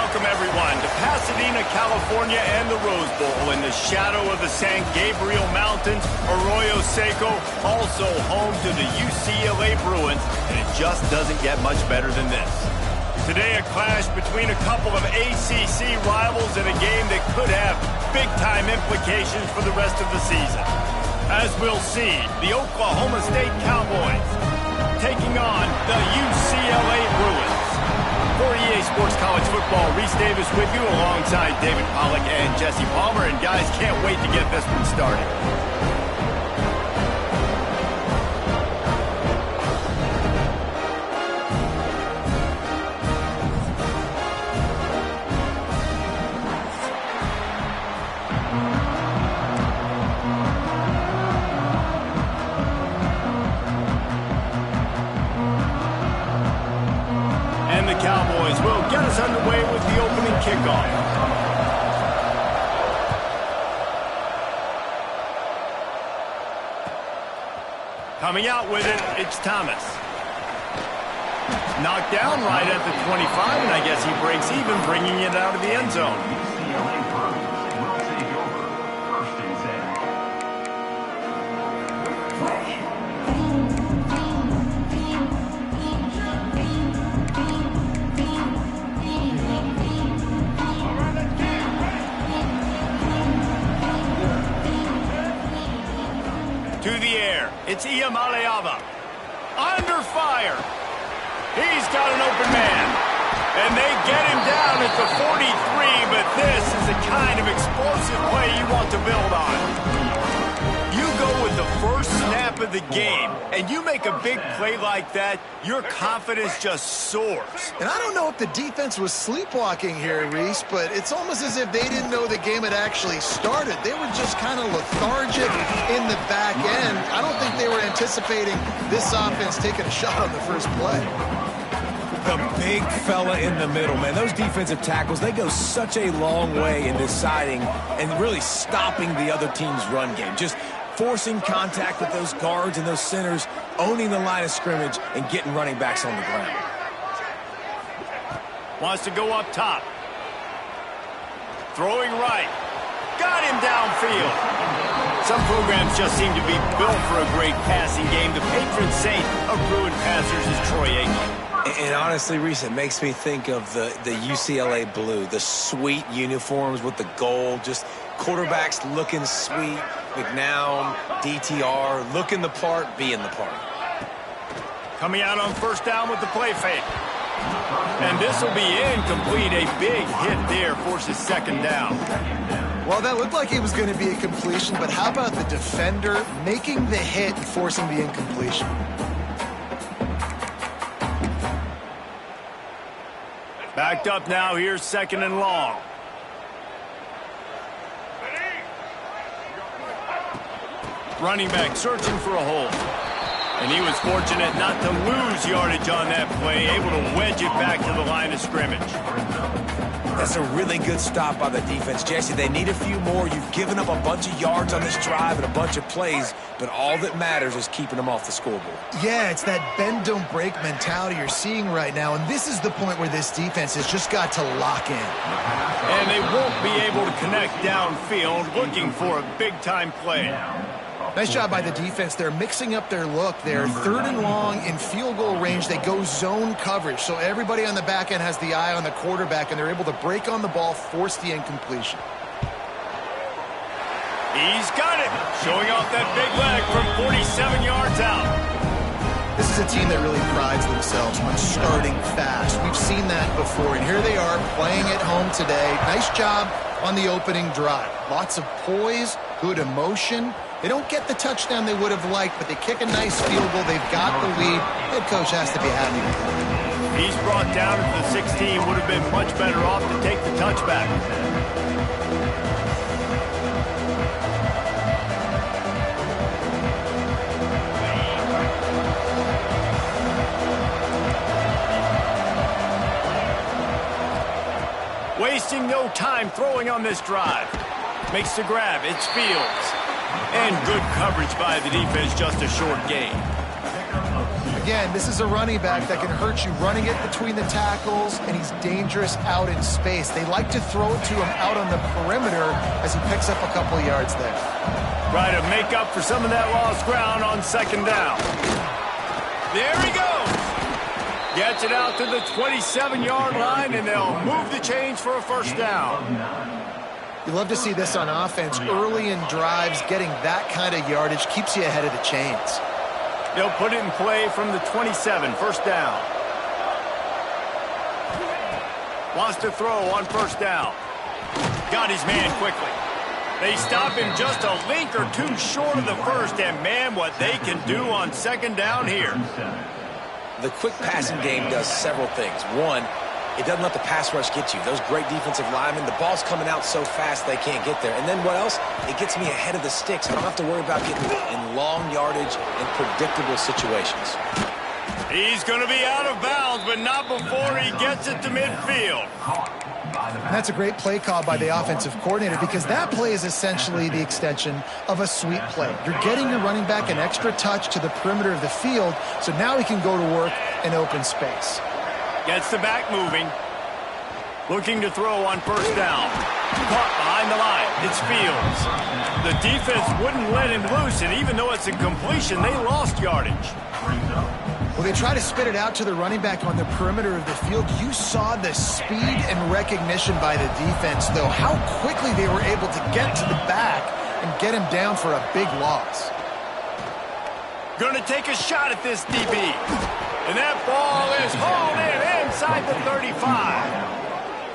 welcome everyone to Pasadena, California and the Rose Bowl in the shadow of the San Gabriel Mountains. Arroyo Seco, also home to the UCLA Bruins, and it just doesn't get much better than this. Today, a clash between a couple of ACC rivals in a game that could have big-time implications for the rest of the season. As we'll see, the Oklahoma State Cowboys taking on the UCLA Bruins. For EA Sports College Football, Reese Davis with you alongside David Pollack and Jesse Palmer. And guys, can't wait to get this one started. Cowboys will get us underway with the opening kickoff. Coming out with it, it's Thomas. Knocked down right at the 25, and I guess he breaks even, bringing it out of the end zone. To the air, it's Iamaleava. Under fire. He's got an open man. And they get him down at the 43, but this is the kind of explosive play you want to build on. You go with the first snap of the game, and you make a big play like that, your confidence just soars. And I don't know if the defense was sleepwalking here, Reese, but it's almost as if they didn't know the game had actually started. They were just kind of lethargic in the back end. I don't think they were anticipating this offense taking a shot on the first play. The big fella in the middle, man. Those defensive tackles, they go such a long way in deciding and really stopping the other team's run game. Just forcing contact with those guards and those centers, owning the line of scrimmage, and getting running backs on the ground. Wants to go up top. Throwing right. Got him downfield. Some programs just seem to be built for a great passing game. The patron saint of Bruin passers is Troy Aikman. And honestly, Reese, it makes me think of the UCLA blue, the sweet uniforms with the gold, just quarterbacks looking sweet, McNown, DTR, looking the part, being the part. Coming out on first down with the play fake. And this will be incomplete. A big hit there forces second down. Well, that looked like it was going to be a completion, but how about the defender making the hit and forcing the incompletion? Backed up now, here's second and long. Running back searching for a hole. And he was fortunate not to lose yardage on that play, able to wedge it back to the line of scrimmage. That's a really good stop by the defense, Jesse. They need a few more. You've given up a bunch of yards on this drive and a bunch of plays, but all that matters is keeping them off the scoreboard. Yeah, it's that bend, don't break mentality you're seeing right now, and this is the point where this defense has just got to lock in. And they won't be able to connect downfield, looking for a big-time play. Nice job by the defense. They're mixing up their look. They're third and long in field goal range. They go zone coverage, so everybody on the back end has the eye on the quarterback, and they're able to break on the ball, force the incompletion. He's got it, showing off that big leg from 47 yards out. This is a team that really prides themselves on starting fast. We've seen that before, and here they are playing at home today. Nice job on the opening drive. Lots of poise, good emotion. They don't get the touchdown they would have liked, but they kick a nice field goal. They've got the lead. Head coach has to be happy with it. He's brought down at the 16. Would have been much better off to take the touchback. Wasting no time throwing on this drive. Makes the grab. It's Fields. And good coverage by the defense, just a short gain. Again, this is a running back that can hurt you running it between the tackles, and he's dangerous out in space. They like to throw it to him out on the perimeter as he picks up a couple of yards there. Try to make up for some of that lost ground on second down. There he goes. Gets it out to the 27-yard line, and they'll move the chains for a first down. You love to see this on offense. Early in drives, getting that kind of yardage keeps you ahead of the chains. They'll put it in play from the 27, first down. Wants to throw on first down. Got his man quickly. They stop him just a link or two short of the first, and man, what they can do on second down here. The quick passing game does several things. One, it doesn't let the pass rush get you. Those great defensive linemen, the ball's coming out so fast they can't get there. And then what else? It gets me ahead of the sticks. I don't have to worry about getting in long yardage and predictable situations. He's going to be out of bounds, but not before he gets it to midfield. And that's a great play call by the offensive coordinator, because that play is essentially the extension of a sweep play. You're getting your running back an extra touch to the perimeter of the field, so now he can go to work in open space. Gets the back moving. Looking to throw on first down. Caught behind the line. It's Fields. The defense wouldn't let him loose, and even though it's a completion, they lost yardage. Well, they try to spit it out to the running back on the perimeter of the field. You saw the speed and recognition by the defense, though, how quickly they were able to get to the back and get him down for a big loss. Going to take a shot at this DB. And that ball is hauled in inside the 35.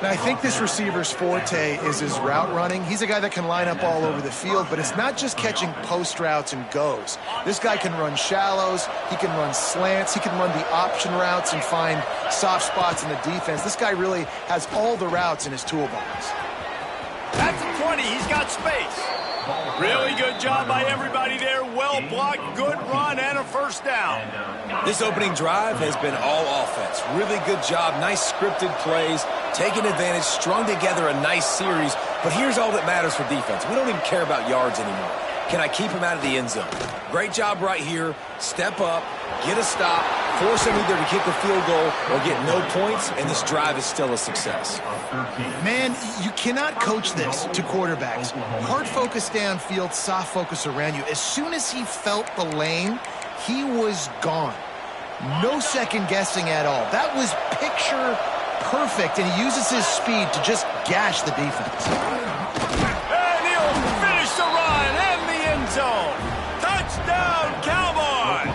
Now, I think this receiver's forte is his route running. He's a guy that can line up all over the field, but it's not just catching post routes and goes. This guy can run shallows, he can run slants, he can run the option routes and find soft spots in the defense. This guy really has all the routes in his toolbox. That's a 20. He's got space. Really good job by everybody there. Well blocked, good run, and a first down. This opening drive has been all offense. Really good job, nice scripted plays, taking advantage, strung together a nice series. But here's all that matters for defense. We don't even care about yards anymore. Can I keep him out of the end zone? Great job right here. Step up, get a stop, force him either to kick a field goal or get no points, and this drive is still a success. Man, you cannot coach this to quarterbacks. Hard focus downfield, soft focus around you. As soon as he felt the lane, he was gone. No second guessing at all. That was picture perfect, and he uses his speed to just gash the defense. And he'll finish the run and the end zone. Touchdown, Cowboys!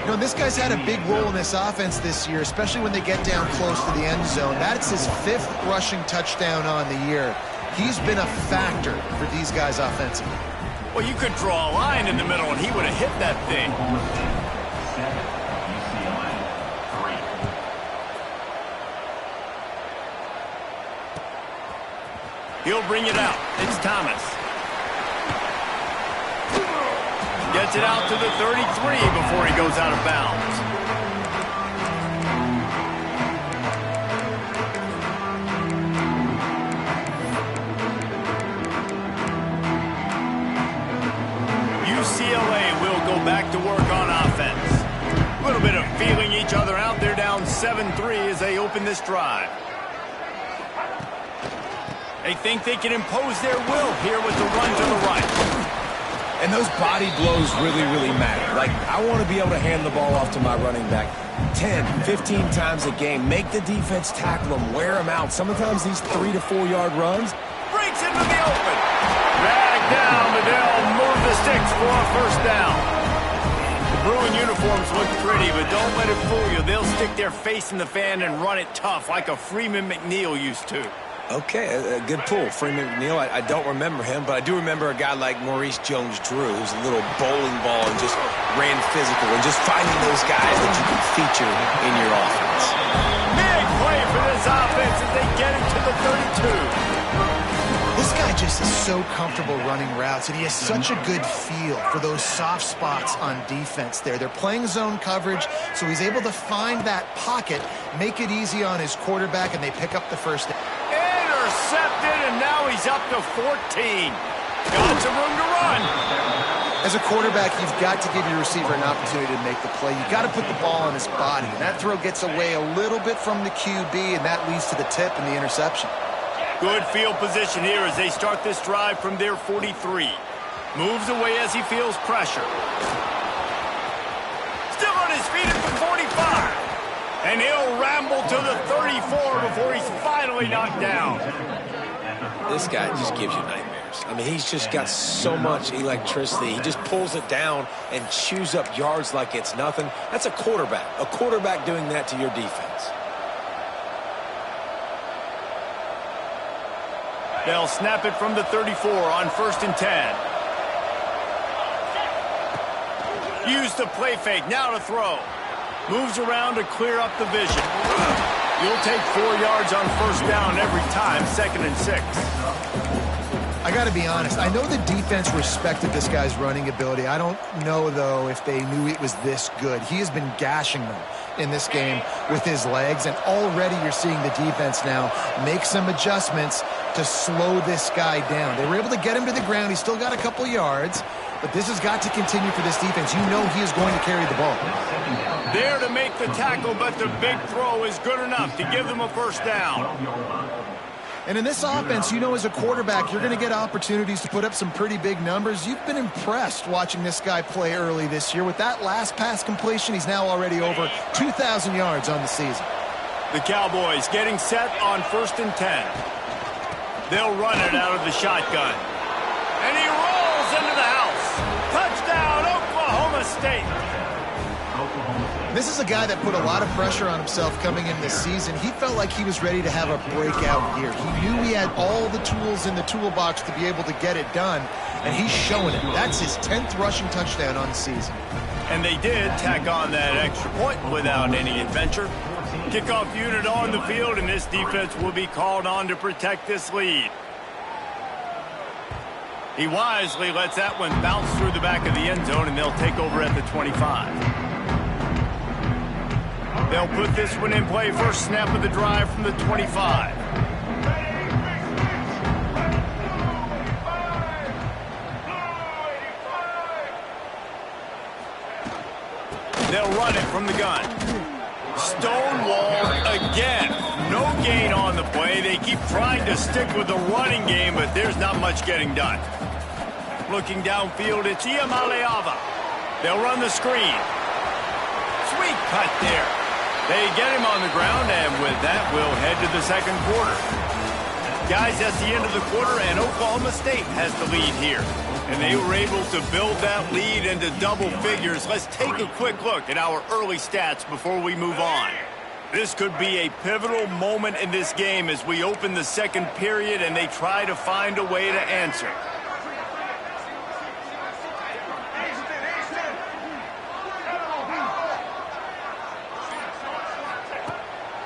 You know, this guy's had a big role in this offense this year, especially when they get down close to the end zone. That's his 5th rushing touchdown on the year. He's been a factor for these guys offensively. Well, you could draw a line in the middle, and he would have hit that thing. He'll bring it out. It's Thomas. Gets it out to the 33 before he goes out of bounds. UCLA will go back to work on offense. A little bit of feeling each other out. They're down 7-3 as they open this drive. They think they can impose their will here with the run to the right. And those body blows really, really matter. Like, I want to be able to hand the ball off to my running back 10, 15 times a game. Make the defense tackle them, wear them out. Sometimes these 3 to 4 yard runs. Breaks into the open. Drag down, but they'll move the sticks for a first down. The Bruin uniforms look pretty, but don't let it fool you. They'll stick their face in the fan and run it tough like a Freeman McNeil used to. Okay, a good pull. Freeman McNeil, I don't remember him, but I do remember a guy like Maurice Jones-Drew, who's a little bowling ball and just ran physical, and just finding those guys that you can feature in your offense. Big play for this offense as they get it to the 32. This guy just is so comfortable running routes, and he has such a good feel for those soft spots on defense there. They're playing zone coverage, so he's able to find that pocket, make it easy on his quarterback, and they pick up the first down. Intercepted, and now he's up to 14. Got some room to run. As a quarterback, you've got to give your receiver an opportunity to make the play. You've got to put the ball on his body. And that throw gets away a little bit from the QB, and that leads to the tip and the interception. Good field position here as they start this drive from their 43. Moves away as he feels pressure. Still on his feet at the 45. And he'll ramble to the 34 before he's finally knocked down. This guy just gives you nightmares. I mean, he's just got so much electricity. He just pulls it down and chews up yards like it's nothing. That's a quarterback doing that to your defense. They'll snap it from the 34 on 1st and 10. Use the play fake, now to throw. Moves around to clear up the vision. You'll take 4 yards on 1st down every time, 2nd and 6. I got to be honest. I know the defense respected this guy's running ability. I don't know, though, if they knew it was this good. He has been gashing them in this game with his legs, and already you're seeing the defense now make some adjustments to slow this guy down. They were able to get him to the ground. He's still got a couple yards, but this has got to continue for this defense. You know he is going to carry the ball. There to make the tackle, but the big throw is good enough to give them a 1st down. And in this offense, you know, as a quarterback, you're going to get opportunities to put up some pretty big numbers. You've been impressed watching this guy play early this year. With that last pass completion, he's now already over 2,000 yards on the season. The Cowboys getting set on 1st and 10. They'll run it out of the shotgun. And he rolls into the house. Touchdown, Oklahoma State. This is a guy that put a lot of pressure on himself coming in this season. He felt like he was ready to have a breakout year. He knew he had all the tools in the toolbox to be able to get it done, and he's showing it. That's his 10th rushing touchdown on the season. And they did tack on that extra point without any adventure. Kickoff unit on the field, and this defense will be called on to protect this lead. He wisely lets that one bounce through the back of the end zone, and they'll take over at the 25. They'll put this one in play. First snap of the drive from the 25. They'll run it from the gun. Stonewall again. No gain on the play. They keep trying to stick with the running game, but there's not much getting done. Looking downfield, it's Iamaleava. They'll run the screen. Sweet cut there. They get him on the ground, and with that, we'll head to the 2nd quarter. Guys, that's the end of the quarter, and Oklahoma State has the lead here. And they were able to build that lead into double figures. Let's take a quick look at our early stats before we move on. This could be a pivotal moment in this game as we open the 2nd period and they try to find a way to answer.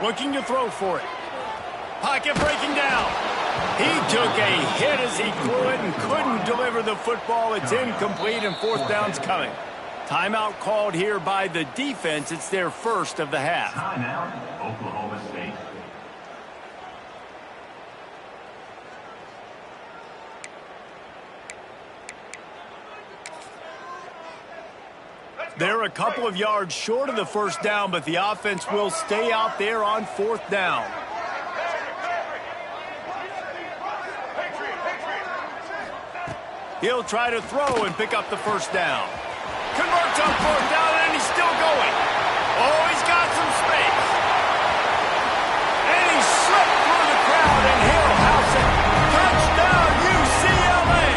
Looking to throw for it. Pocket breaking down. He took a hit as he threw it and couldn't deliver the football. It's incomplete and 4th down's coming. Timeout called here by the defense. It's their first of the half. Timeout, Oklahoma State. They're a couple of yards short of the 1st down, but the offense will stay out there on 4th down. He'll try to throw and pick up the 1st down. Converts on 4th down, and he's still going. Oh, he's got some space. And he slipped through the crowd, and he'll house it. Touchdown, UCLA!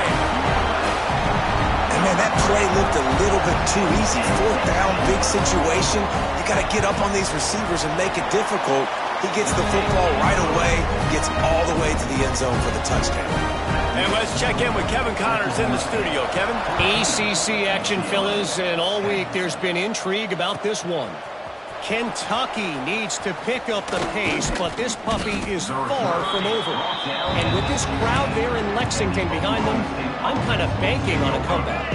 And man, that play looked a little bit too easy. 4th down, big situation. You got to get up on these receivers and make it difficult. He gets the football right away, gets all the way to the end zone for the touchdown. And let's check in with Kevin Connors in the studio. Kevin? ACC action, fellas, and all week there's been intrigue about this one. Kentucky needs to pick up the pace, but this puppy is far from over. And with this crowd there in Lexington behind them, I'm kind of banking on a comeback.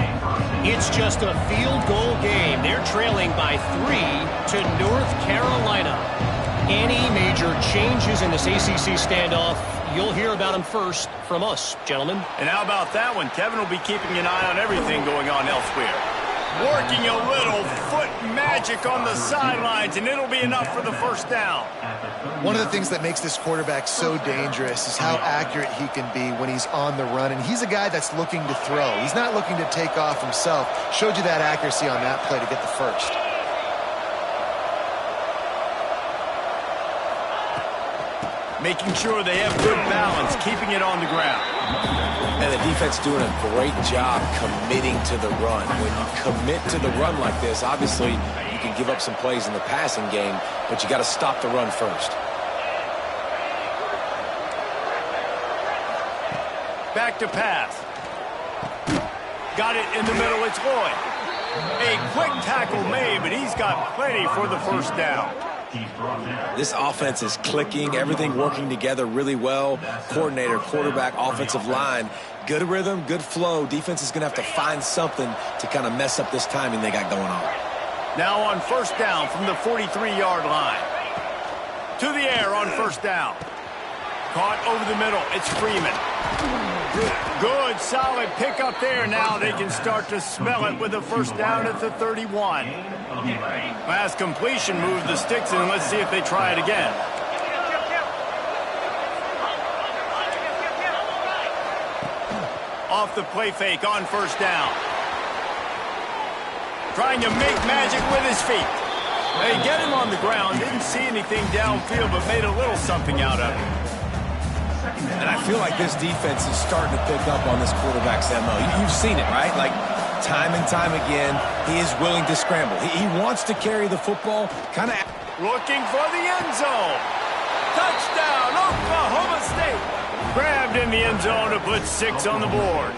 It's just a field goal game. They're trailing by 3 to North Carolina. Any major changes in this ACC standoff, you'll hear about them first from us, gentlemen. And how about that one? Kevin will be keeping an eye on everything going on elsewhere. Working a little foot magic on the sidelines, and it'll be enough for the first down. One of the things that makes this quarterback so dangerous is how accurate he can be when he's on the run. And he's a guy that's looking to throw. He's not looking to take off himself. Showed you that accuracy on that play to get the first. Making sure they have good balance, keeping it on the ground. And the defense doing a great job committing to the run. When you commit to the run like this, obviously you can give up some plays in the passing game, but you got to stop the run first. Back to pass. Got it in the middle, it's Lloyd. A quick tackle made, but he's got plenty for the first down. This offense is clicking, everything working together really well. Coordinator, quarterback, offensive line, good rhythm, good flow. Defense is going to have to find something to kind of mess up this timing they got going on. Now on first down from the 43-yard line. To the air on first down. Caught over the middle. It's Freeman. Good, solid pickup there. Now they can start to smell it with a first down at the 31. Last completion moved the sticks in. Let's see if they try it again. Off the play fake on first down. Trying to make magic with his feet. They get him on the ground. Didn't see anything downfield, but made a little something out of it. And I feel like this defense is starting to pick up on this quarterback's MO. You've seen it, right? Like, time and time again, he is willing to scramble. He wants to carry the football, kind of... Looking for the end zone. Touchdown, Oklahoma State. Grabbed in the end zone to put 6 on the board.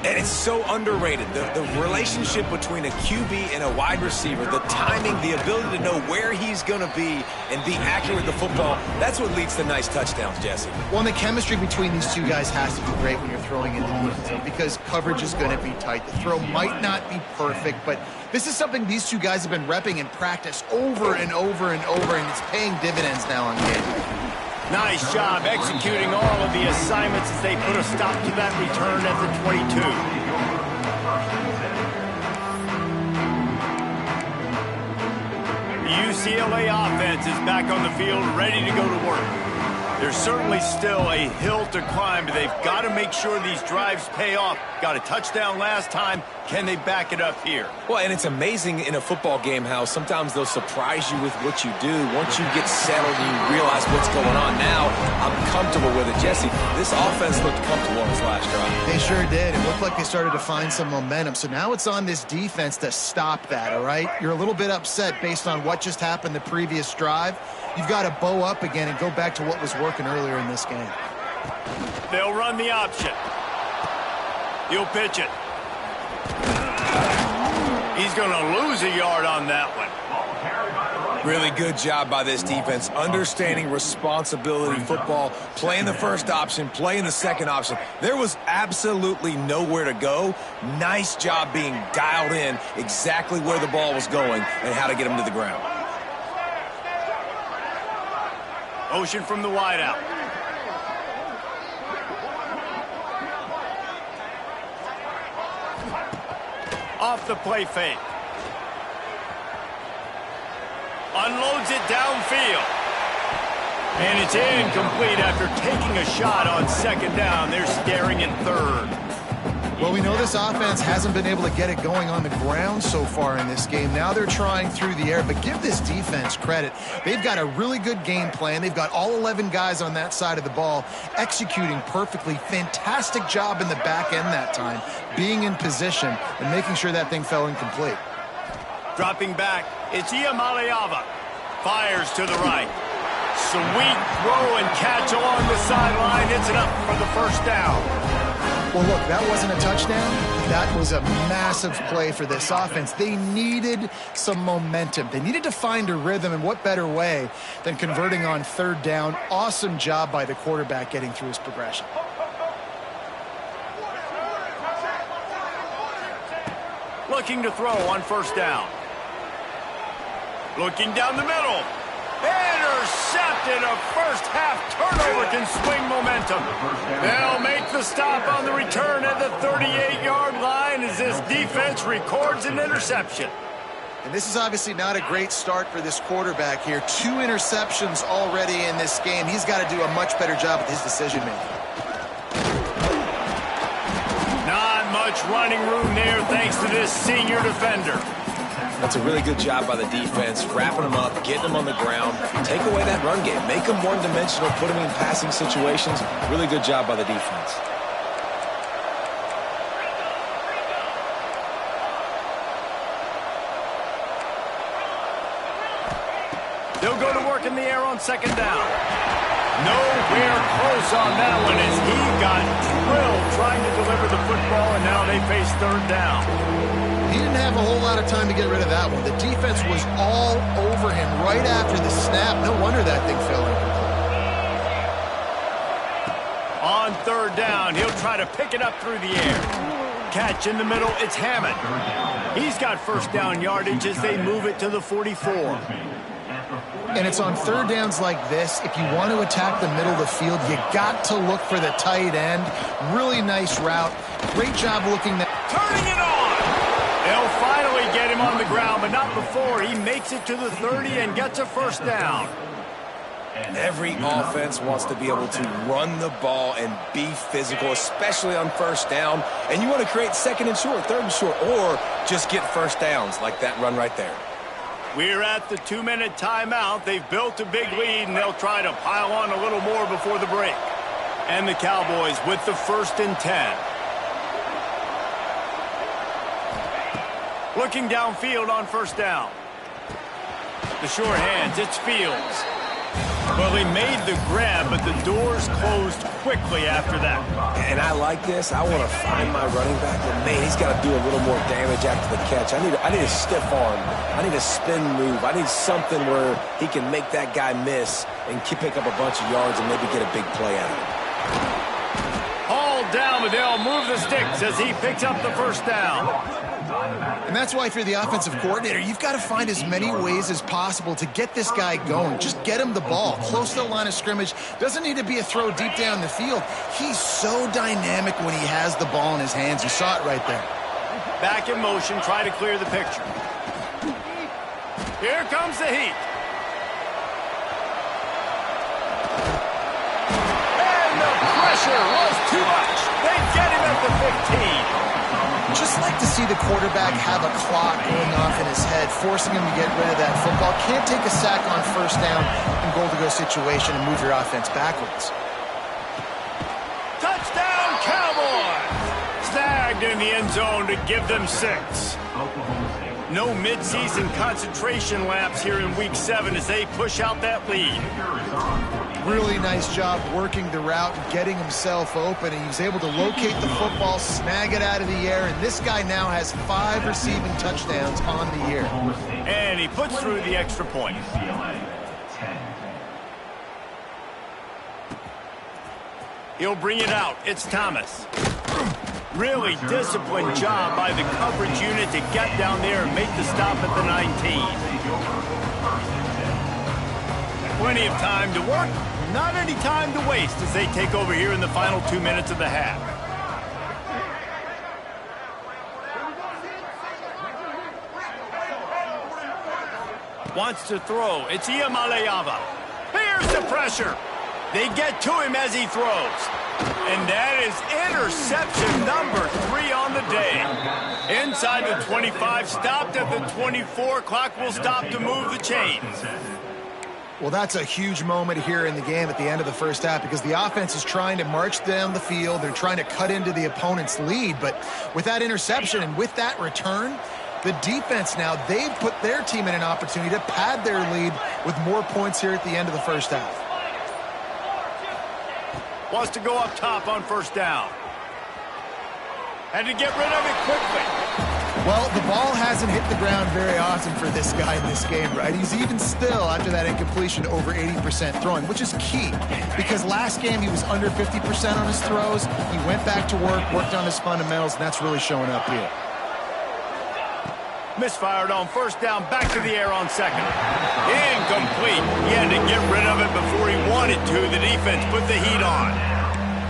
And it's so underrated. The relationship between a QB and a wide receiver, the timing, the ability to know where he's going to be and be accurate with the football, that's what leads to nice touchdowns, Jesse. Well, and the chemistry between these two guys has to be great when you're throwing in the end zone because coverage is going to be tight. The throw might not be perfect, but this is something these two guys have been repping in practice over and over and over, and it's paying dividends now on game. Nice job executing all of the assignments as they put a stop to that return at the 22. The UCLA offense is back on the field, ready to go to work. There's certainly still a hill to climb, but they've got to make sure these drives pay off. Got a touchdown last time. Can they back it up here? Well, and it's amazing in a football game how sometimes they'll surprise you with what you do. Once you get settled and you realize what's going on now, I'm comfortable with it. Jesse, this offense looked comfortable on this last drive. They sure did. It looked like they started to find some momentum. So now it's on this defense to stop that, all right? You're a little bit upset based on what just happened the previous drive. You've got to bow up again and go back to what was working earlier in this game. They'll run the option. He'll pitch it. He's going to lose a yard on that one. Really good job by this defense, understanding responsibility football, playing the first option, playing the second option. There was absolutely nowhere to go. Nice job being dialed in exactly where the ball was going and how to get him to the ground. Motion from the wideout. Off the play fake. Unloads it downfield. And it's incomplete after taking a shot on second down. They're staring in third. Well, we know this offense hasn't been able to get it going on the ground so far in this game. Now they're trying through the air, but give this defense credit. They've got a really good game plan. They've got all 11 guys on that side of the ball executing perfectly. Fantastic job in the back end that time, being in position and making sure that thing fell incomplete. Dropping back, it's Iamaleava. Fires to the right. Sweet throw and catch along the sideline. It's enough for the first down. Well, look, that wasn't a touchdown. That was a massive play for this offense. They needed some momentum. They needed to find a rhythm, and what better way than converting on third down. Awesome job by the quarterback getting through his progression. Looking to throw on first down. Looking down the middle. Intercepted. A first-half turnover can swing momentum. They'll make the stop on the return at the 38-yard line as this defense records an interception. And this is obviously not a great start for this quarterback here. 2 interceptions already in this game. He's got to do a much better job with his decision-making. Not much running room there thanks to this senior defender. That's a really good job by the defense, wrapping them up, getting them on the ground, take away that run game, make them one-dimensional, put them in passing situations. Really good job by the defense. They'll go to work in the air on second down. Nowhere close on that one as he got drilled trying to deliver the football, and now they face third down. He didn't have a whole lot of time to get rid of that one. The defense was all over him right after the snap. No wonder that thing fell incomplete. On third down, he'll try to pick it up through the air. Catch in the middle, it's Hammond. He's got first down yardage as they move it to the 44. And it's on third downs like this. If you want to attack the middle of the field, you got to look for the tight end. Really nice route. Great job looking there. Turning it on! They'll finally get him on the ground, but not before. He makes it to the 30 and gets a first down. Every offense wants to be able to run the ball and be physical, especially on first down. And you want to create second and short, third and short, or just get first downs like that run right there. We're at the 2-minute timeout. They've built a big lead, and they'll try to pile on a little more before the break. And the Cowboys with the 1st and 10. Looking downfield on first down. The short hands, it's Fields. Well, he made the grab, but the doors closed quickly after that. And I like this. I want to find my running back, but man, he's got to do a little more damage after the catch. I need a stiff arm. I need a spin move. I need something where he can make that guy miss and pick up a bunch of yards and maybe get a big play out of it. Hauled down, but they'll move the sticks as he picks up the first down. And that's why if you're the offensive coordinator, you've got to find as many ways as possible to get this guy going. Just get him the ball close to the line of scrimmage. Doesn't need to be a throw deep down the field. He's so dynamic when he has the ball in his hands. You saw it right there. Back in motion, try to clear the picture. Here comes the heat. And the pressure was too much. They get him at the 15. Just like to see the quarterback have a clock going off in his head, forcing him to get rid of that football. Can't take a sack on first down in goal-to-go situation and move your offense backwards. Touchdown, Cowboys! Snagged in the end zone to give them 6. No midseason concentration laps here in Week 7 as they push out that lead. Really nice job working the route and getting himself open. And he was able to locate the football, snag it out of the air, and this guy now has 5 receiving touchdowns on the year. And he puts through the extra point. He'll bring it out. It's Thomas. Really disciplined job by the coverage unit to get down there and make the stop at the 19. Plenty of time to work, not any time to waste as they take over here in the final 2 minutes of the half. Wants to throw. It's Iamaleava. Here's the pressure. They get to him as he throws. And that is interception number 3 on the day. Inside the 25, stopped at the 24. Clock will stop to move the chains. Well, that's a huge moment here in the game at the end of the first half because the offense is trying to march down the field. They're trying to cut into the opponent's lead. But with that interception and with that return, the defense now, they've put their team in an opportunity to pad their lead with more points here at the end of the first half. Wants to go up top on first down. Had to get rid of it quickly. Well, the ball hasn't hit the ground very often for this guy in this game, right? He's even still, after that incompletion, over 80% throwing, which is key. Because last game, he was under 50% on his throws. He went back to work, worked on his fundamentals, and that's really showing up here. Misfired on first down, back to the air on second. Incomplete. He had to get rid of it before he wanted to. The defense put the heat on.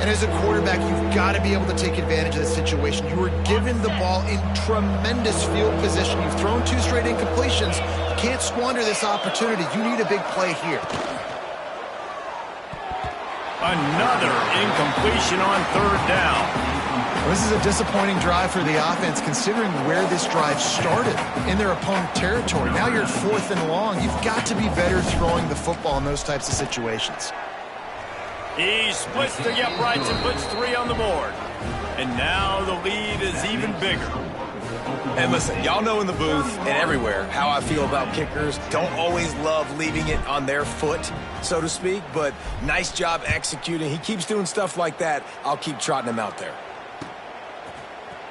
And as a quarterback, you've got to be able to take advantage of the situation. You were given the ball in tremendous field position. You've thrown 2 straight incompletions. You can't squander this opportunity. You need a big play here. Another incompletion on third down. This is a disappointing drive for the offense, considering where this drive started, in their opponent territory. Now you're at 4th and long. You've got to be better throwing the football in those types of situations. He splits the uprights and puts 3 on the board. And now the lead is even bigger. And listen, y'all know in the booth and everywhere how I feel about kickers. Don't always love leaving it on their foot, so to speak, but nice job executing. He keeps doing stuff like that. I'll keep trotting him out there.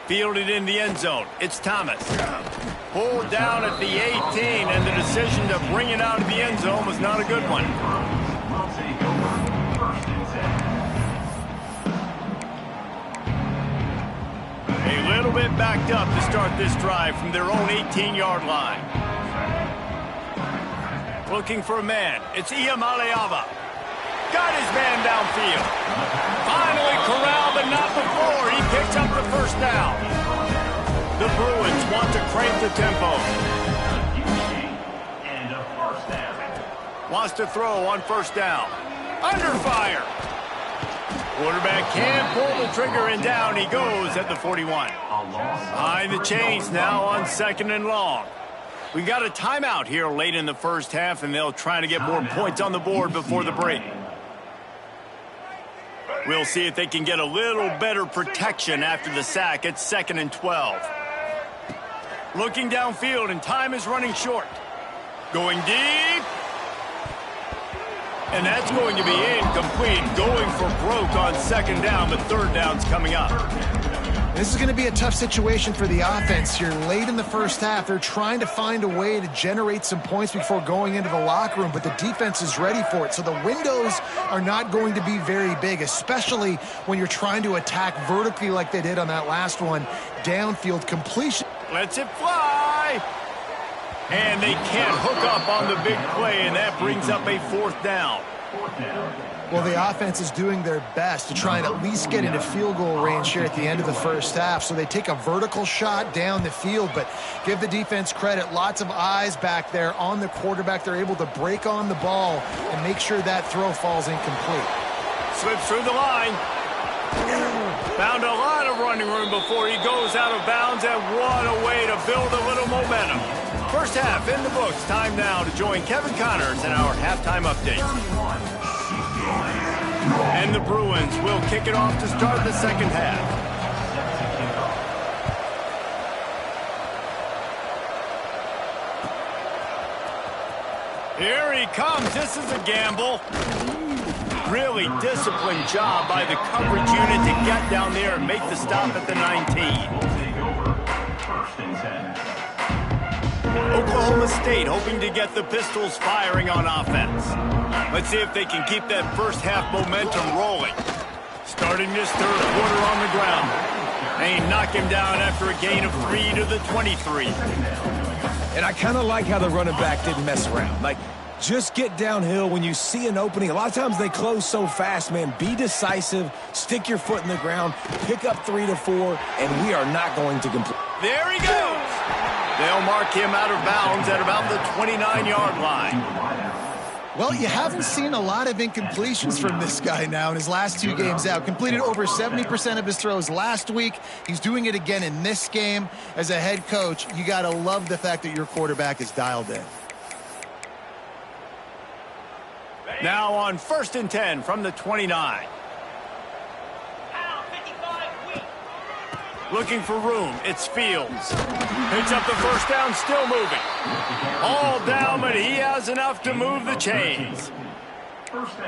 Fielded in the end zone. It's Thomas. Pulled down at the 18, and the decision to bring it out of the end zone was not a good one. A little bit backed up to start this drive from their own 18-yard line. Looking for a man. It's Iamaleava. Got his man downfield. Finally corralled, but not before. He picks up the first down. The Bruins want to crank the tempo. Wants to throw on first down. Under fire. Quarterback can't pull the trigger, and down he goes at the 41. Behind the chains now on 2nd and long. We got a timeout here late in the first half, and they'll try to get more points on the board before the break. We'll see if they can get a little better protection after the sack at 2nd and 12. Looking downfield, and time is running short. Going deep. And that's going to be incomplete. Going for broke on 2nd down, but 3rd down's coming up. This is going to be a tough situation for the offense here. Late in the first half, they're trying to find a way to generate some points before going into the locker room, but the defense is ready for it. So the windows are not going to be very big, especially when you're trying to attack vertically like they did on that last one. Downfield completion. Lets it fly. And they can't hook up on the big play, and that brings up a 4th down. Well, the offense is doing their best to try and at least get into field goal range here at the end of the first half. So they take a vertical shot down the field, but give the defense credit. Lots of eyes back there on the quarterback. They're able to break on the ball and make sure that throw falls incomplete. Slips through the line. Found a lot of running room before he goes out of bounds, and what a way to build a little momentum. First half in the books. Time now to join Kevin Connors in our halftime update. And the Bruins will kick it off to start the second half. Here he comes. This is a gamble. Really disciplined job by the coverage unit to get down there and make the stop at the 19. Oklahoma State hoping to get the Pistols firing on offense. Let's see if they can keep that first half momentum rolling. Starting this 3rd quarter on the ground. They knock him down after a gain of 3 to the 23. And I kind of like how the running back didn't mess around. Like, just get downhill when you see an opening. A lot of times they close so fast, man. Be decisive, stick your foot in the ground, pick up 3 to 4, and we are not going to complete. There he goes. They'll mark him out of bounds at about the 29-yard line. Well, you haven't seen a lot of incompletions from this guy now in his last 2 games out. Completed over 70% of his throws last week. He's doing it again in this game. As a head coach, you got to love the fact that your quarterback is dialed in. Now on 1st and 10 from the 29. Looking for room. It's Fields. Picks up the first down, still moving. All down, but he has enough to move the chains.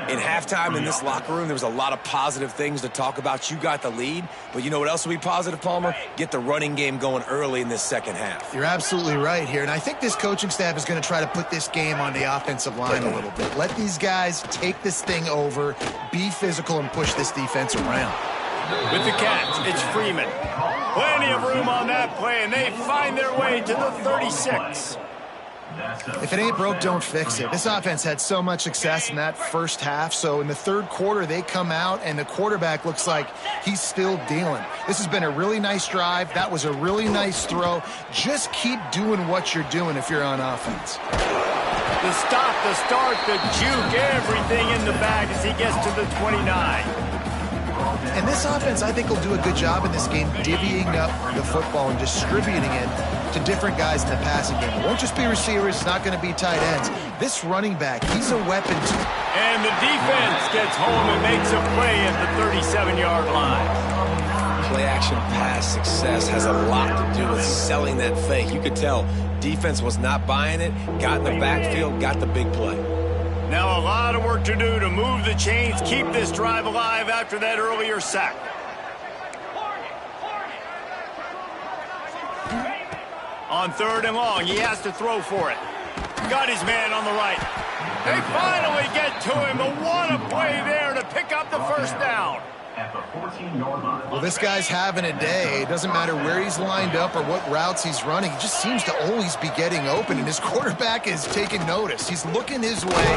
In halftime in this locker room, there was a lot of positive things to talk about. You got the lead, but you know what else will be positive, Palmer? Get the running game going early in this second half. You're absolutely right here, and I think this coaching staff is going to try to put this game on the offensive line a little bit. Let these guys take this thing over, be physical, and push this defense around. With the catch, it's Freeman. Plenty of room on that play, and they find their way to the 36. If it ain't broke, don't fix it. This offense had so much success in that first half, so in the third quarter, they come out, and the quarterback looks like he's still dealing. This has been a really nice drive. That was a really nice throw. Just keep doing what you're doing if you're on offense. The stop, the start, the juke, everything in the bag as he gets to the 29. And this offense, I think, will do a good job in this game divvying up the football and distributing it to different guys in the passing game. It won't just be receivers. It's not going to be tight ends. This running back, he's a weapon too. And the defense gets home and makes a play at the 37-yard line. Play-action pass success has a lot to do with selling that fake. You could tell defense was not buying it, got in the backfield, got the big play. Now a lot of work to do to move the chains, keep this drive alive after that earlier sack. On 3rd and long, he has to throw for it. Got his man on the right. They finally get to him, but what a play there to pick up the first down. Well, this guy's having a day. It doesn't matter where he's lined up or what routes he's running. He just seems to always be getting open, and his quarterback is taking notice. He's looking his way.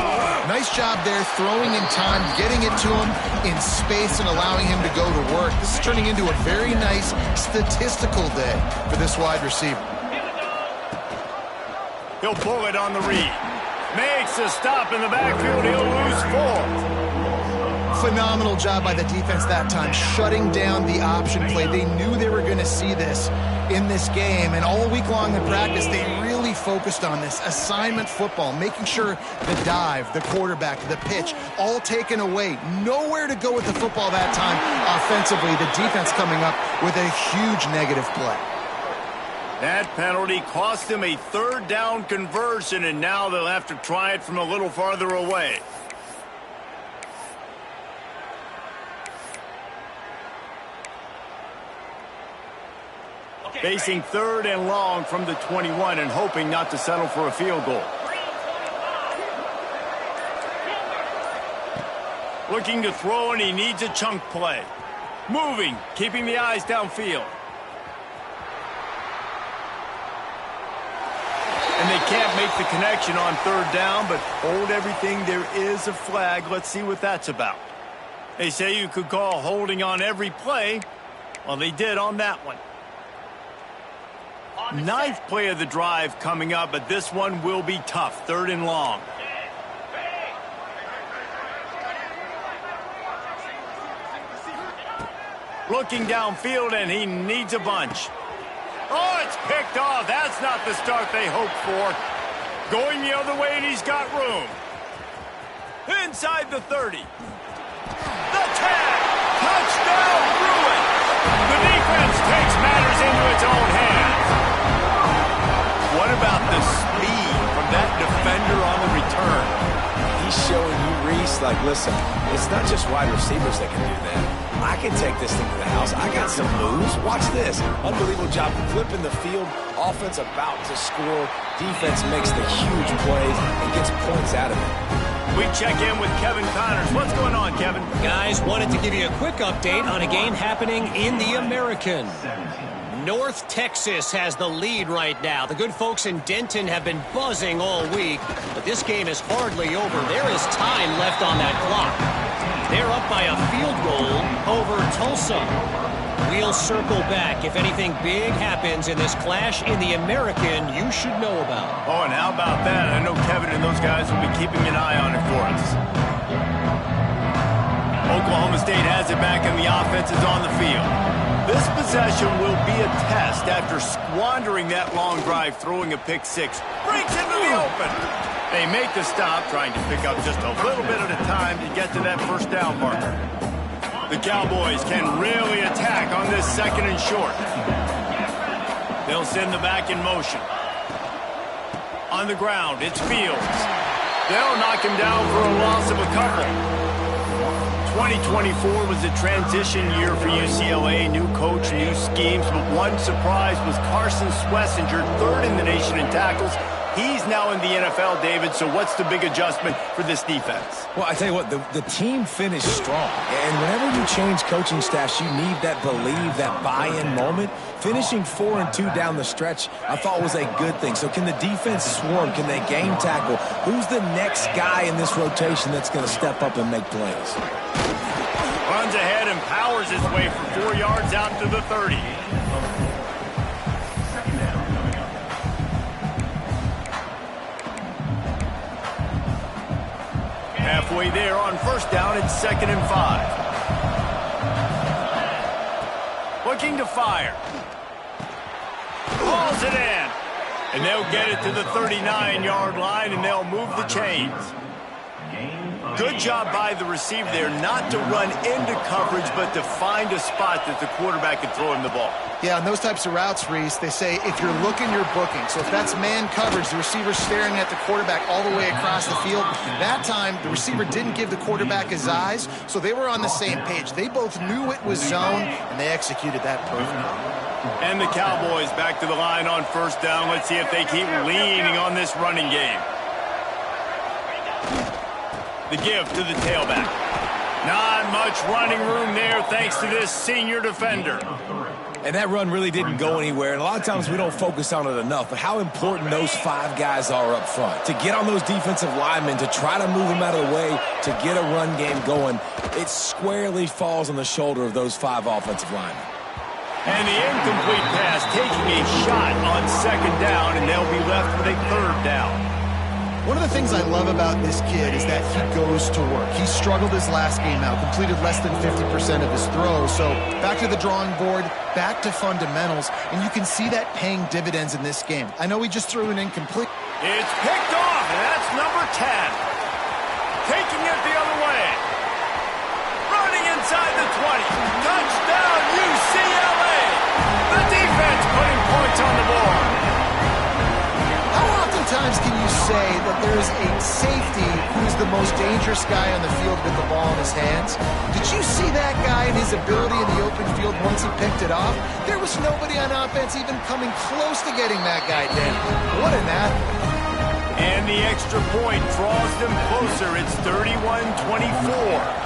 Nice job there, throwing in time, getting it to him in space and allowing him to go to work. This is turning into a very nice statistical day for this wide receiver. He'll pull it on the read. Makes a stop in the backfield. He'll lose 4. Phenomenal job by the defense that time, shutting down the option play. They knew they were going to see this in this game, and all week long in practice, they really focused on this assignment football, making sure the dive, the quarterback, the pitch, all taken away. Nowhere to go with the football that time offensively. The defense coming up with a huge negative play. That penalty cost them a 3rd down conversion, and now they'll have to try it from a little farther away. Facing 3rd and long from the 21 and hoping not to settle for a field goal. Looking to throw, and he needs a chunk play. Moving, keeping the eyes downfield. And they can't make the connection on 3rd down, but hold everything. There is a flag. Let's see what that's about. They say you could call holding on every play. Well, they did on that one. 9th play of the drive coming up, but this one will be tough. 3rd and long. Looking downfield, and he needs a bunch. Oh, it's picked off. That's not the start they hoped for. Going the other way, and he's got room. Inside the 30. The tag. Touchdown, Bruin. The defense takes matters into its own hands. What about the speed from that defender on the return? He's showing you, Reese, like, listen, it's not just wide receivers that can do that. I can take this thing to the house. I got some moves. Watch this. Unbelievable job flipping the field. Offense about to score. Defense makes the huge plays and gets points out of it. We check in with Kevin Connors. What's going on, Kevin? Guys, wanted to give you a quick update on a game happening in the American. North Texas has the lead right now. The good folks in Denton have been buzzing all week, but this game is hardly over. There is time left on that clock. They're up by a field goal over Tulsa. We'll circle back. If anything big happens in this clash in the American, you should know about. Oh, and how about that? I know Kevin and those guys will be keeping an eye on it for us. Oklahoma State has it back, and the offense is on the field. This possession will be a test after squandering that long drive, throwing a pick six. Breaks into the open. They make the stop, trying to pick up just a little bit at a time to get to that first down marker. The Cowboys can really attack on this 2nd and short. They'll send the back in motion. On the ground, it's Fields. They'll knock him down for a loss of a couple. 2024 was a transition year for UCLA. New coach, new schemes, but one surprise was Carson Schlesinger, 3rd in the nation in tackles, He's now in the NFL, David, so what's the big adjustment for this defense? Well, I tell you what, the team finished strong. And whenever you change coaching staffs, you need that believe, that buy-in moment. Finishing 4-2 down the stretch, I thought was a good thing. So can the defense swarm? Can they game tackle? Who's the next guy in this rotation that's going to step up and make plays? Runs ahead and powers his way for 4 yards out to the 30. Halfway there on first down, it's 2nd and 5. Looking to fire. Hauls it in. And they'll get it to the 39-yard line, and they'll move the chains. Good job by the receiver there not to run into coverage, but to find a spot that the quarterback can throw him the ball. Yeah, on those types of routes, Reese, they say if you're looking, you're booking. So if that's man coverage, the receiver's staring at the quarterback all the way across the field. That time, the receiver didn't give the quarterback his eyes, so they were on the same page. They both knew it was zone, and they executed that perfectly. And the Cowboys back to the line on first down. Let's see if they keep leaning on this running game. The give to the tailback. Not much running room there thanks to this senior defender. And that run really didn't go anywhere. And a lot of times we don't focus on it enough, but how important those 5 guys are up front. To get on those defensive linemen, to try to move them out of the way, to get a run game going, it squarely falls on the shoulder of those 5 offensive linemen. And the incomplete pass taking a shot on 2nd down, and they'll be left with a 3rd down. One of the things I love about this kid is that he goes to work. He struggled his last game out, completed less than 50% of his throws. So back to the drawing board, back to fundamentals, and you can see that paying dividends in this game. I know he just threw an incomplete. It's picked off, and that's number 10. Taking it the other way. Running inside the 20. Touchdown, UCLA. The defense putting points on the board. How oftentimes can you say that there is a safety who's the most dangerous guy on the field with the ball in his hands? Did you see that guy and his ability in the open field once he picked it off? There was nobody on offense even coming close to getting that guy down. What an athlete. And the extra point draws them closer. It's 31-24.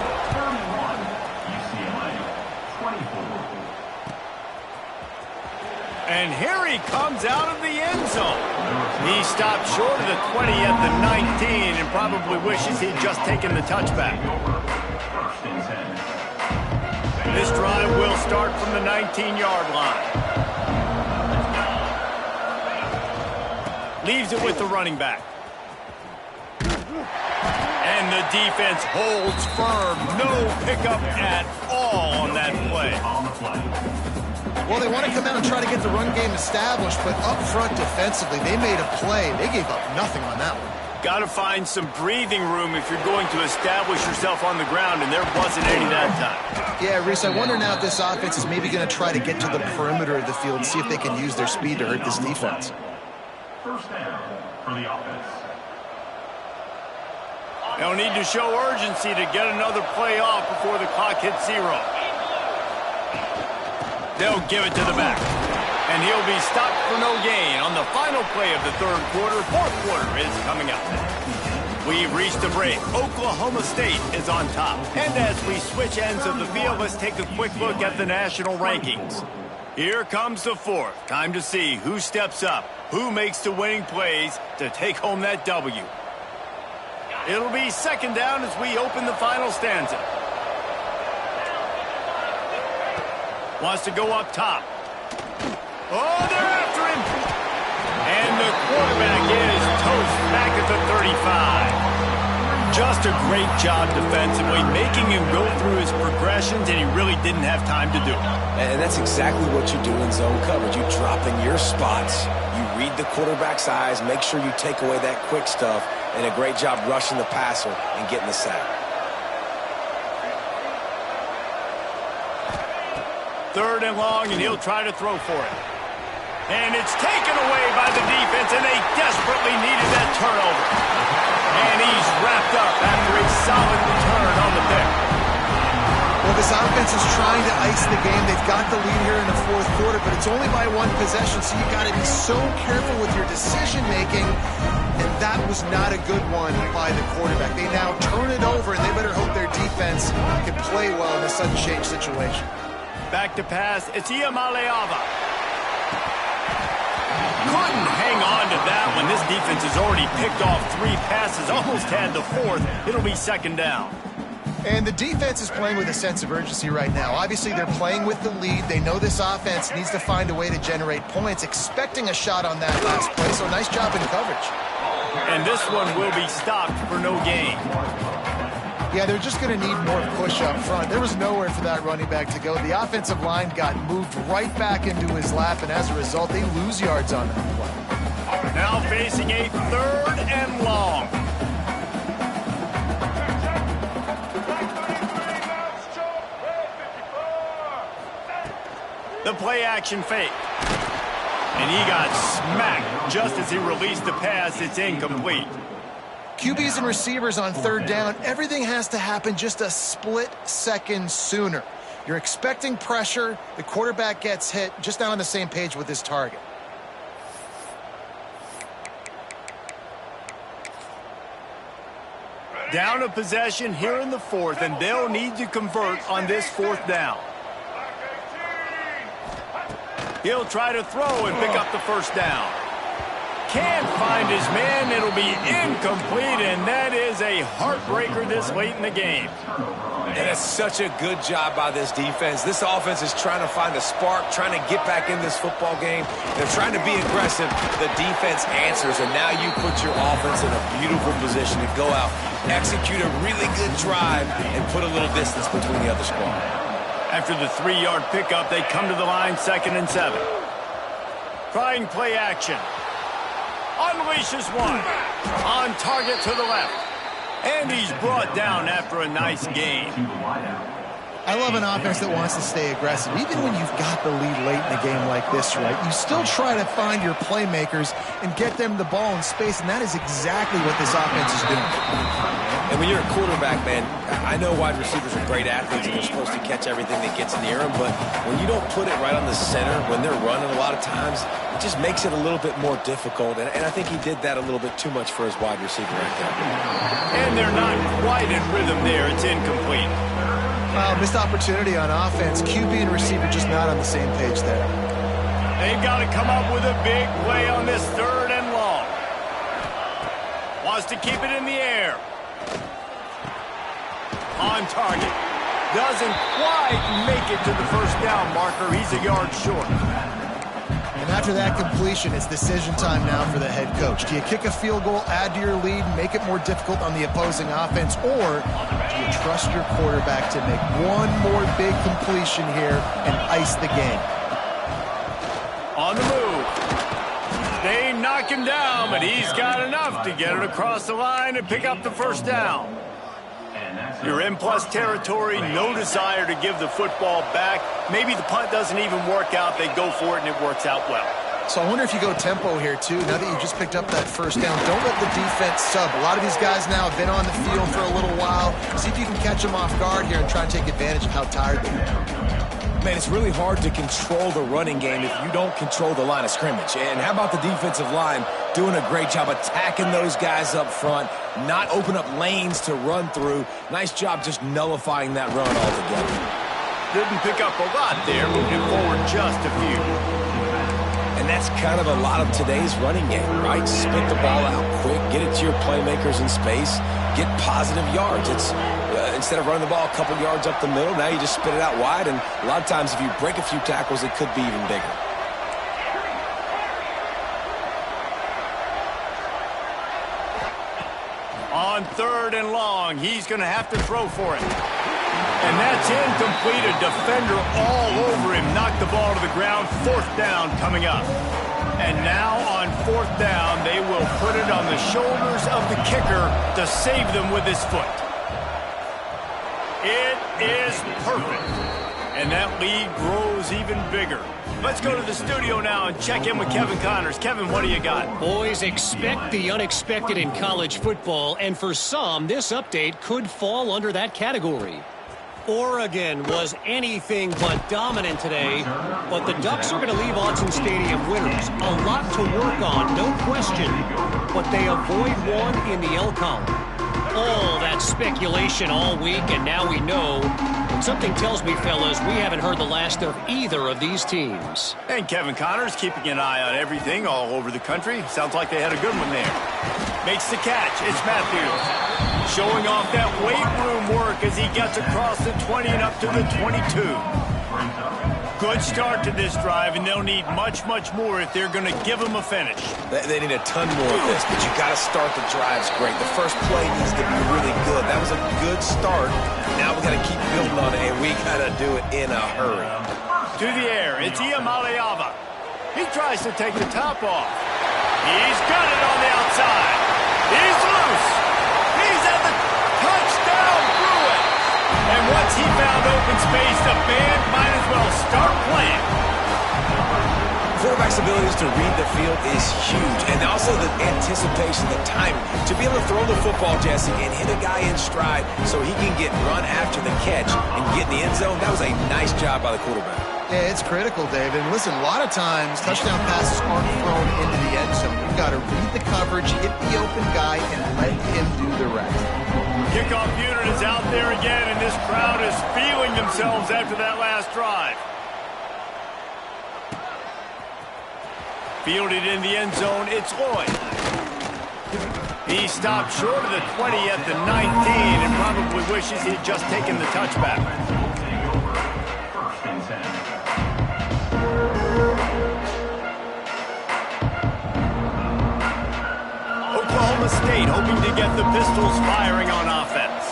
And here he comes out of the end zone. He stopped short of the 20 at the 19 and probably wishes he'd just taken the touchback. This drive will start from the 19-yard line. Leaves it with the running back. And the defense holds firm. No pickup at all on that play. Well, they want to come out and try to get the run game established, but up front defensively, they made a play. They gave up nothing on that one. Got to find some breathing room if you're going to establish yourself on the ground, and there wasn't any that time. Yeah, Reese, I wonder now if this offense is maybe going to try to get to the perimeter of the field and see if they can use their speed to hurt this defense. First down for the offense. They'll need to show urgency to get another play off before the clock hits 0. They'll give it to the back. And he'll be stopped for no gain on the final play of the 3rd quarter. 4th quarter is coming up. We've reached a break. Oklahoma State is on top. And as we switch ends of the field, let's take a quick look at the national rankings. Here comes the 4th. Time to see who steps up, who makes the winning plays to take home that W. It'll be 2nd down as we open the final stanza. Wants to go up top. Oh, they're after him. And the quarterback is toast back at the 35. Just a great job defensively, making him go through his progressions, and he really didn't have time to do it. And that's exactly what you do in zone coverage. You drop in your spots. You read the quarterback's eyes, make sure you take away that quick stuff, and a great job rushing the passer and getting the sack. 3rd and long, and he'll try to throw for it. And it's taken away by the defense, and they desperately needed that turnover. And he's wrapped up after a solid return on the pick. Well, This offense is trying to ice the game. They've got the lead here in the fourth quarter, but it's only by one possession, so you've got to be so careful with your decision-making, and that was not a good one by the quarterback. They now turn it over, and they better hope their defense can play well in a sudden change situation. Back to pass. It's Iamaleava. Couldn't hang on to that when this defense has already picked off 3 passes, almost had the 4th. It'll be second down. And the defense is playing with a sense of urgency right now. Obviously, they're playing with the lead. They know this offense needs to find a way to generate points, expecting a shot on that last play, so nice job in coverage. And this one will be stopped for no gain. Yeah, they're just going to need more push up front. There was nowhere for that running back to go. The offensive line got moved right back into his lap, and as a result, they lose yards on that play. Now facing a 3rd and long. The play action fake. And he got smacked just as he released the pass. It's incomplete. QBs and receivers on 3rd down, everything has to happen just a split second sooner. You're expecting pressure. The quarterback gets hit, just not on the same page with his target. Down a possession here in the 4th, and they'll need to convert on this 4th down. He'll try to throw and pick up the 1st down. Can't find his man. It'll be incomplete, and that is a heartbreaker this late in the game. And it's such a good job by this defense. This offense is trying to find a spark, trying to get back in this football game. They're trying to be aggressive. The defense answers, and now you put your offense in a beautiful position to go out, execute a really good drive, and put a little distance between the other squad. After the 3-yard pickup, they come to the line 2nd and 7. Trying play action. Unleashes one. On target to the left. And he's brought down after a nice gain. I love an offense that wants to stay aggressive. Even when you've got the lead late in a game like this, right, you still try to find your playmakers and get them the ball in space, and that is exactly what this offense is doing. And when you're a quarterback, man, I know wide receivers are great athletes and they're supposed to catch everything that gets near them, but when you don't put it right on the center, when they're running a lot of times, it just makes it a little bit more difficult. And I think he did that a little bit too much for his wide receiver right there. And they're not quite in rhythm there. It's incomplete. Missed opportunity on offense. QB and receiver just not on the same page there. They've got to come up with a big play on this 3rd and long. Wants to keep it in the air. On target. Doesn't quite make it to the 1st down marker. He's a yard short. And after that completion, it's decision time now for the head coach. Do you kick a field goal, add to your lead, and make it more difficult on the opposing offense, or do you trust your quarterback to make one more big completion here and ice the game? On the move. They knock him down, but he's got enough to get it across the line and pick up the 1st down. You're in plus territory, no desire to give the football back. Maybe the punt doesn't even work out. They go for it, and it works out well. So I wonder if you go tempo here, too. Now that you just picked up that 1st down, don't let the defense sub. A lot of these guys now have been on the field for a little while. See if you can catch them off guard here and try and take advantage of how tired they are. Man, it's really hard to control the running game if you don't control the line of scrimmage. And how about the defensive line doing a great job attacking those guys up front, not open up lanes to run through. Nice job just nullifying that run altogether. Didn't pick up a lot there, moving forward just a few. And that's kind of a lot of today's running game, right? Spit the ball out quick, get it to your playmakers in space, get positive yards. It's instead of running the ball a couple yards up the middle, now you just spit it out wide, and a lot of times if you break a few tackles, it could be even bigger. On 3rd and long, he's going to have to throw for it. And that's incomplete. A defender all over him. Knocked the ball to the ground. 4th down coming up. And now on 4th down, they will put it on the shoulders of the kicker to save them with his foot. It is perfect. And that lead grows even bigger. Let's go to the studio now and check in with Kevin Connors. Kevin, what do you got? Boys, expect the unexpected in college football, and for some, this update could fall under that category. Oregon was anything but dominant today, but the Ducks are going to leave Autzen Stadium winners. A lot to work on, no question, but they avoid one in the L column. All that speculation all week, and now we know. And something tells me, fellas, we haven't heard the last of either of these teams. And Kevin Connors keeping an eye on everything all over the country. Sounds like they had a good one there. Makes the catch. It's Matthews. Showing off that weight room work as he gets across the 20 and up to the 22. Good start to this drive, and they'll need much, much more if they're going to give them a finish. They need a ton more of this, but you got to start the drives great. The first play needs to be really good. That was a good start. Now we got to keep building on it, and we got to do it in a hurry. To the air, it's Iamaleava. He tries to take the top off. He's got it on the outside. He's loose. He's at the touchdown Bruins. And once he found open space, the band might as well start playing. Quarterback's abilities to read the field is huge, and also the anticipation, the timing. To be able to throw the football, Jesse, and hit a guy in stride so he can get run after the catch and get in the end zone, that was a nice job by the quarterback. Yeah, it's critical, David. And listen, a lot of times touchdown passes aren't thrown into the end zone. You've got to read the coverage, hit the open guy, and let him do the rest. Kickoff unit is out there again, and this crowd is feeling themselves after that last drive. Fielded in the end zone, it's Lloyd. He stopped short of the 20 at the 19 and probably wishes he'd just taken the touchback. First and 10. Oklahoma State hoping to get the Pistols firing on offense.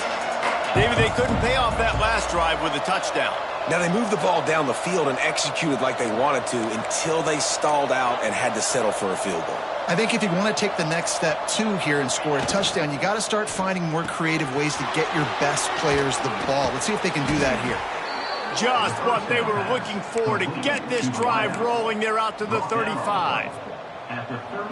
David, they couldn't pay off that last drive with a touchdown. Now, they moved the ball down the field and executed like they wanted to until they stalled out and had to settle for a field goal. I think if you want to take the next step, too, here and score a touchdown, you got to start finding more creative ways to get your best players the ball. Let's see if they can do that here. Just what they were looking for to get this drive rolling. They're out to the 35.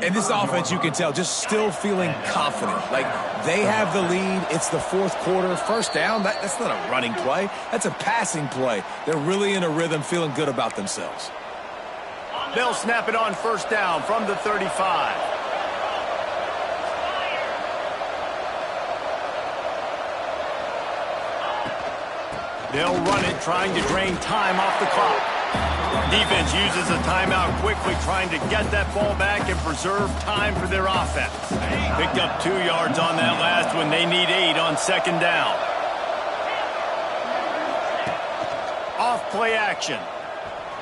And this offense, you can tell, just still feeling confident. Like, they have the lead. It's the fourth quarter. First down, that's not a running play. That's a passing play. They're really in a rhythm, feeling good about themselves. They'll snap it on first down from the 35. They'll run it, trying to drain time off the clock. Defense uses a timeout quickly, trying to get that ball back and preserve time for their offense. Picked up 2 yards on that last one. They need 8 on second down. Off play action.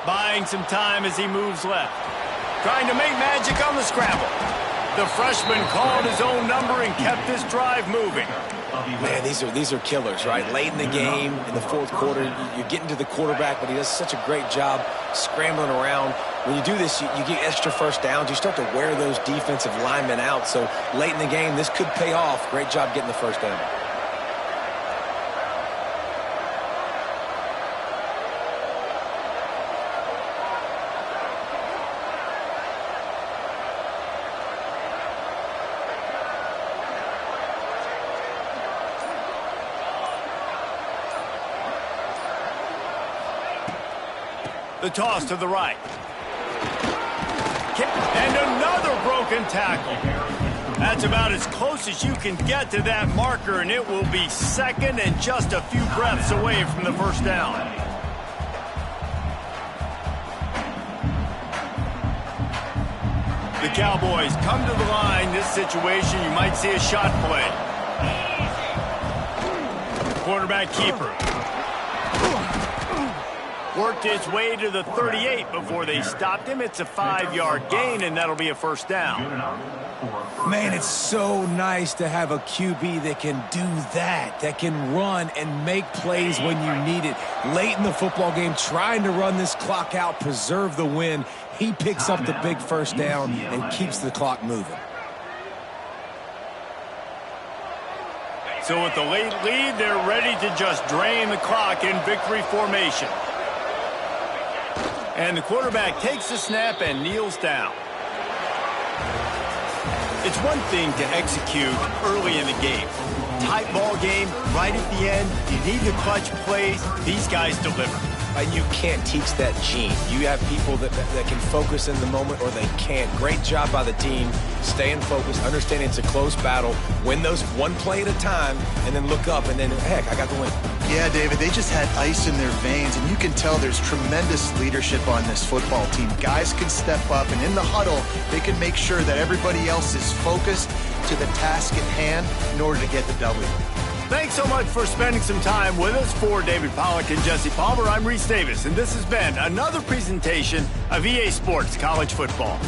Buying some time as he moves left. Trying to make magic on the scramble. The freshman called his own number and kept this drive moving. Man, these are killers, right? Late in the game, in the fourth quarter, you're getting to the quarterback, but he does such a great job scrambling around. When you do this, you get extra first downs. You start to wear those defensive linemen out. So late in the game, this could pay off. Great job getting the first down. The toss to the right. And another broken tackle. That's about as close as you can get to that marker, and it will be second and just a few breaths away from the first down. The Cowboys come to the line. This situation, you might see a shot play. Quarterback keeper. Worked his way to the 38 before they stopped him. It's a 5-yard gain, and that'll be a first down. Man, it's so nice to have a QB that can do that can run and make plays when you need it. Late in the football game, trying to run this clock out, preserve the win. He picks up the big first down and keeps the clock moving. So with the late lead, they're ready to just drain the clock in victory formation. And the quarterback takes the snap and kneels down. It's one thing to execute early in the game. Tight ball game, right at the end, you need the clutch plays. These guys deliver. And you can't teach that gene. You have people that can focus in the moment or they can't. Great job by the team, staying focused, understanding it's a close battle, win those one play at a time, and then look up, and then, heck, I got the win. Yeah, David, they just had ice in their veins, and you can tell there's tremendous leadership on this football team. Guys can step up, and in the huddle, they can make sure that everybody else is focused to the task at hand in order to get the W. Thanks so much for spending some time with us. For David Pollack and Jesse Palmer, I'm Reese Davis, and this has been another presentation of EA Sports College Football.